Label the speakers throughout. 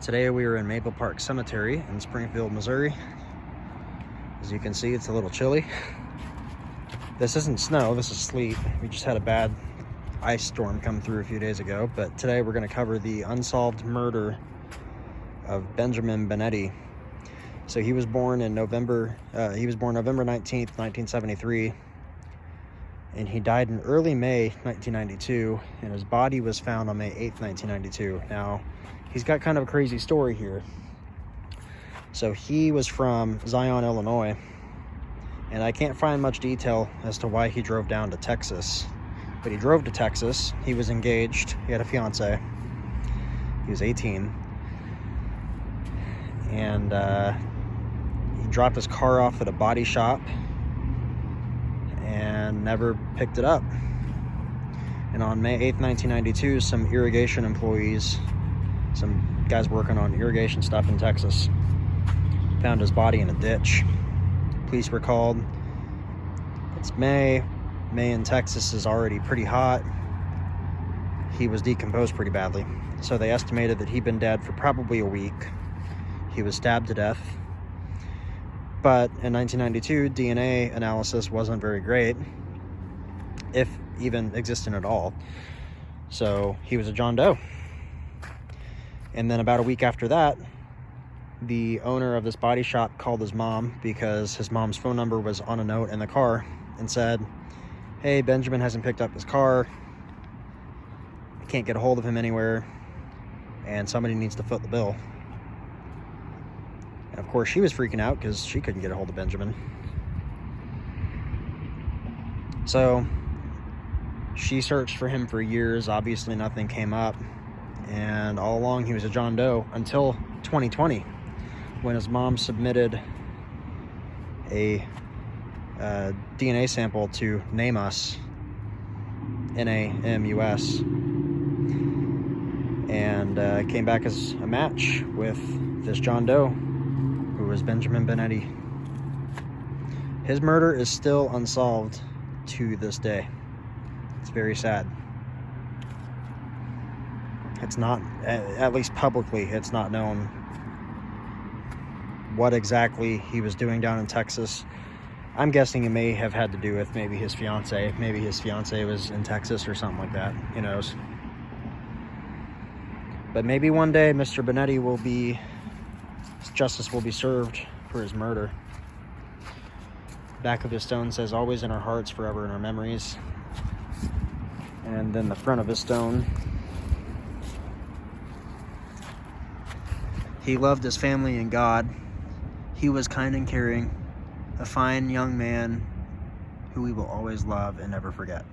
Speaker 1: Today we are in Maple Park Cemetery in Springfield, Missouri. As you can see, it's a little chilly. This isn't snow, this is sleet. We just had a bad ice storm come through a few days ago, but today we're going to cover the unsolved murder of Benjamin Benetti. So he was born in November 19th, 1973, and he died in early May 1992, and his body was found on May 8th, 1992. Now, he's got kind of a crazy story here. So he was from Zion, Illinois, and I can't find much detail as to why he drove down to Texas. But he drove to Texas. He was engaged. He had a fiance. He was 18. And he dropped his car off at a body shop and never picked it up. And on May 8th, 1992, some irrigation employees, some guys working on irrigation stuff in Texas, found his body in a ditch. Police were called. It's May. May in Texas is already pretty hot. He was decomposed pretty badly. So they estimated that he'd been dead for probably a week. He was stabbed to death. But in 1992, DNA analysis wasn't very great, if even existent at all. So he was a John Doe. And then about a week after that, the owner of this body shop called his mom because his mom's phone number was on a note in the car and said, "Hey, Benjamin hasn't picked up his car. I can't get a hold of him anywhere, and somebody needs to foot the bill." And of course, she was freaking out because she couldn't get a hold of Benjamin. So she searched for him for years. Obviously, nothing came up. And all along, he was a John Doe until 2020, when his mom submitted a DNA sample to NamUs, NamUs, and came back as a match with this John Doe, who was Benjamin Benetti. His murder is still unsolved to this day. It's very sad. It's not, at least publicly, it's not known what exactly he was doing down in Texas. I'm guessing it may have had to do with maybe his fiance. Maybe his fiance was in Texas or something like that. Who knows? But maybe one day Mr. Benetti will be, justice will be served for his murder. Back of his stone says, "Always in our hearts, forever in our memories." And then the front of his stone, "He loved his family and God. He was kind and caring, a fine young man who we will always love and never forget."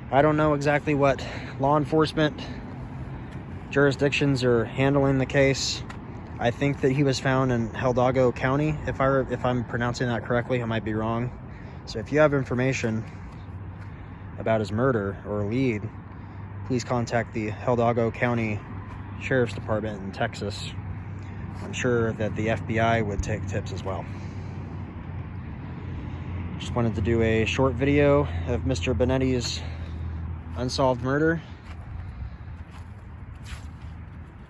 Speaker 1: I don't know exactly what law enforcement jurisdictions are handling the case. I think that he was found in Hidalgo County, if I'm pronouncing that correctly. I might be wrong. So if you have information about his murder or a lead, please contact the Hidalgo County Sheriff's Department in Texas. I'm sure that the FBI would take tips as well. Just wanted to do a short video of Mr. Benetti's unsolved murder.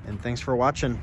Speaker 1: And thanks for watching.